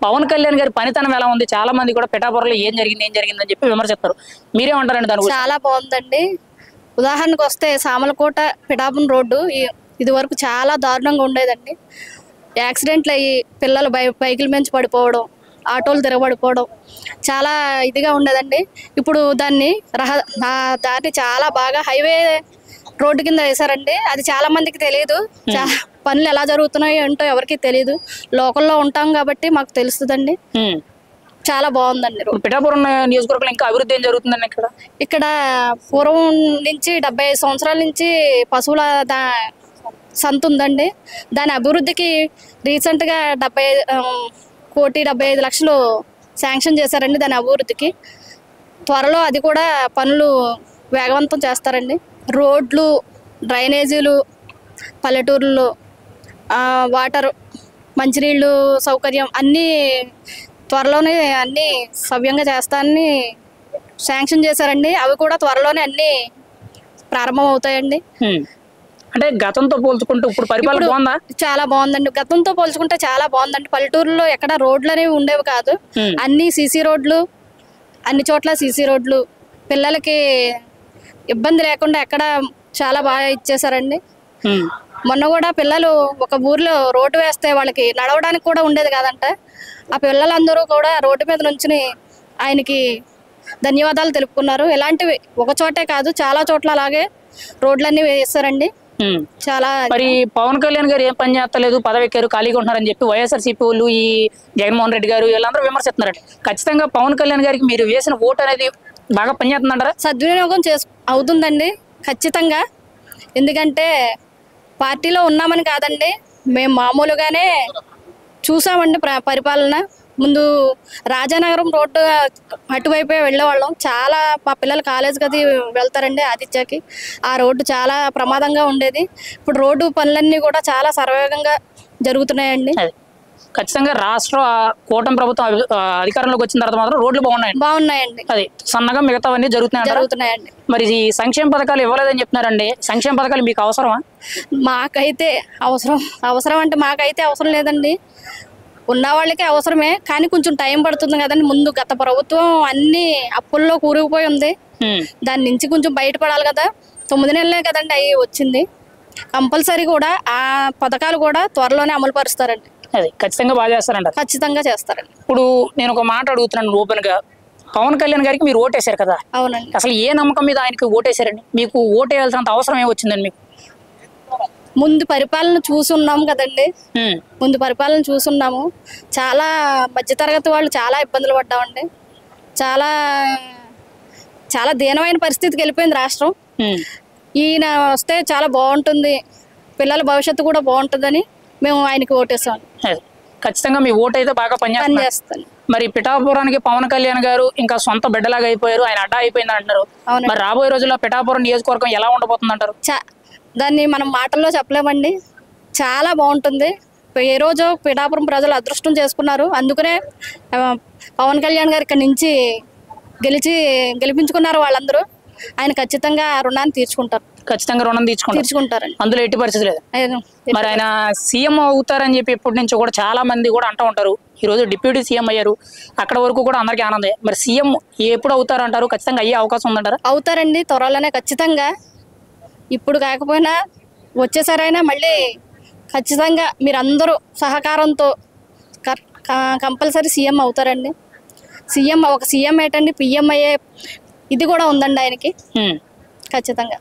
పవన్ కళ్యాణ్ గారి పనితనం ఎలా ఉంది? చాలా మంది కూడా పిఠాపురంలో ఏం జరిగిందని చెప్పి విమర్శిస్తారు. మీరేమంటారండి దాని గురించి? చాలా బాగుందండి. ఉదాహరణకు వస్తే సామలకోట పిఠాపురం రోడ్డు ఇది వరకు చాలా దారుణంగా ఉండేదండి. యాక్సిడెంట్లు అయ్యి పిల్లలు బైకుల మించి పడిపోవడం, ఆటోలు తిరగబడిపోవడం చాలా ఇదిగా ఉండేదండి. ఇప్పుడు దాన్ని చాలా బాగా హైవే రోడ్డు కింద వేశారండి. అది చాలా మందికి తెలియదు. పనులు ఎలా జరుగుతున్నాయో ఏంటో ఎవరికి తెలియదు. లోకల్లో ఉంటాం కాబట్టి మాకు తెలుస్తుందండి. చాలా బాగుందండి. పిఠాపురం నియోజకవర్గంలో ఇంకా అభివృద్ధి ఏం జరుగుతుందండి? ఇక్కడ పూర్వం నుంచి 75 సంవత్సరాల నుంచి పశువుల సంత ఉందండి. దాని అభివృద్ధికి రీసెంట్గా 1,75,00,000 శాంక్షన్ చేశారండి. దాని అభివృద్ధికి త్వరలో అది కూడా పనులు వేగవంతం చేస్తారండి. రోడ్లు, డ్రైనేజీలు, పల్లెటూర్లు, వాటర్, మంచినీళ్ళు సౌకర్యం అన్నీ త్వరలోనే అన్నీ సవ్యంగా చేస్తానని శాంక్షన్ చేశారండి. అవి కూడా త్వరలోనే అన్నీ ప్రారంభం అవుతాయండి. అంటే గతంతో పోల్చుకుంటూ ఇప్పుడు పరిపాలన బాగుందా? చాలా బాగుందండి. గతంతో పోల్చుకుంటే చాలా బాగుందండి. పల్లెటూరులో ఎక్కడ రోడ్లు అనేవి ఉండేవి కాదు. అన్ని సీసీ రోడ్లు, అన్ని చోట్ల సీసీ రోడ్లు, పిల్లలకి ఇబ్బంది లేకుండా ఎక్కడ చాలా బాగా ఇచ్చేసారండి. మొన్న కూడా పిల్లలు ఒక ఊర్లో రోడ్డు వేస్తే వాళ్ళకి నడవడానికి కూడా ఉండేది కాదంట. ఆ పిల్లలందరూ కూడా రోడ్డు మీద నుంచుని ఆయనకి ధన్యవాదాలు తెలుపుకున్నారు. ఇలాంటివి ఒక చోటే కాదు, చాలా చోట్ల అలాగే రోడ్లన్నీ వేస్తారండి. చాలా. మరి పవన్ కళ్యాణ్ గారు ఏం పని చేస్తలేదు, పదవి ఎక్కారు, ఖాళీగా ఉంటున్నారని చెప్పి వైఎస్ఆర్సీపీ వాళ్ళు, ఈ జగన్మోహన్ రెడ్డి గారు వీళ్ళందరూ విమర్శిస్తున్నారండి. ఖచ్చితంగా పవన్ కళ్యాణ్ గారికి మీరు వేసిన ఓటు అనేది బాగా పనిచేస్తుందంటారా? సద్వినియోగం అవుతుందండి ఖచ్చితంగా. ఎందుకంటే పార్టీలో ఉన్నామని కాదండి, మేము మామూలుగానే చూసామండి పరిపాలన. ముందు రాజానగరం రోడ్డు అటువైపే వెళ్ళేవాళ్ళం. చాలా మా పిల్లలు కాలేజీకి అది వెళ్తారండి ఆదిత్యకి. ఆ రోడ్డు చాలా ప్రమాదంగా ఉండేది. ఇప్పుడు రోడ్డు పనులన్నీ కూడా చాలా సర్వేగంగా జరుగుతున్నాయండి. ఖచ్చితంగా రాష్ట్ర కూటమి ప్రభుత్వం అధికారంలోకి వచ్చిన తర్వాత మాత్రం రోడ్లు బాగున్నాయండి. అది సన్నగా మిగతావన్నీ జరుగుతున్నాయండి. మరి ఈ సంక్షేమ పథకాలు ఇవ్వలేదని చెప్తున్నారండి. సంక్షేమ పథకాలు మీకు అవసరమా? మాకైతే అవసరం అంటే మాకైతే అవసరం లేదండి. ఉన్న వాళ్ళకి అవసరమే, కానీ కొంచెం టైం పడుతుంది కదండి. ముందు గత ప్రభుత్వం అన్ని అప్పుల్లో కూరుకుపోయి ఉంది. దాని నుంచి కొంచెం బయటపడాలి కదా. 9 నెలలే కదండి అవి వచ్చింది. కంపల్సరీ కూడా ఆ పథకాలు కూడా త్వరలోనే అమలు పరుస్తారండి. అది ఖచ్చితంగా బాగా చేస్తారంట. ఖచ్చితంగా చేస్తారండి. ఇప్పుడు నేను ఒక మాట అడుగుతున్నాను ఓపెన్ గా, పవన్ కళ్యాణ్ గారికి మీరు ఓటేశారు కదా? అవునండి. అసలు ఏ నమ్మకం మీద ఆయనకి ఓటేశారండి? మీకు ఓటేయాల్సినంత అవసరం ఏమొచ్చిందండి మీకు? ముందు పరిపాలన చూసున్నాము కదండి. ముందు పరిపాలన చూసున్నాము. చాలా మధ్యతరగతి వాళ్ళు చాలా ఇబ్బందులు పడ్డామండి. చాలా చాలా దీనమైన పరిస్థితికి వెళ్ళిపోయింది రాష్ట్రం. ఈయన వస్తే చాలా బాగుంటుంది, పిల్లల భవిష్యత్తు కూడా బాగుంటుందని మేము ఆయనకి ఓటేసాం. ఖచ్చితంగా మీ ఓటు అయితే బాగా పనిచేస్తాను. మరి పిఠాపురానికి పవన్ కళ్యాణ్ గారు ఇంకా సొంత బిడ్డలాగా అయిపోయారు, ఆయన అడ్డా అయిపోయింది అంటారు. మరి రాబోయే రోజుల్లో పిఠాపురం నియోజకవర్గం ఎలా ఉండబోతుంది అంటారు? దాన్ని మనం మాటల్లో చెప్పలేమండి. చాలా బాగుంటుంది. ఏ రోజు పిఠాపురం ప్రజలు అదృష్టం చేసుకున్నారు. అందుకనే పవన్ కళ్యాణ్ గారు ఇక్కడ నుంచి గెలిపించుకున్నారు వాళ్ళందరూ. ఆయన ఖచ్చితంగా రుణాన్ని తీర్చుకుంటారు. ఖచ్చితంగా రుణం తీర్చుకుంటారండి, అందులో ఎట్టి పరిస్థితి లేదు. మరి ఆయన సీఎం అవుతారని చెప్పి ఎప్పటి నుంచో కూడా చాలా మంది కూడా అంటూ ఉంటారు. ఈ రోజు డిప్యూటీ సీఎం అయ్యారు, అక్కడ వరకు కూడా అందరికీ ఆనందే. మరి సీఎం ఎప్పుడు అవుతారు అంటారు? ఖచ్చితంగా అయ్యే అవకాశం ఉందంటారా? అవుతారండి త్వరలోనే ఖచ్చితంగా. ఇప్పుడు కాకపోయినా వచ్చేసారైనా మళ్ళీ ఖచ్చితంగా మీరందరూ సహకారంతో కంపల్సరీ సీఎం అవుతారండి. ఒక సీఎం ఏంటండి, పిఎం అయ్యే ఇది కూడా ఉందండి ఆయనకి ఖచ్చితంగా.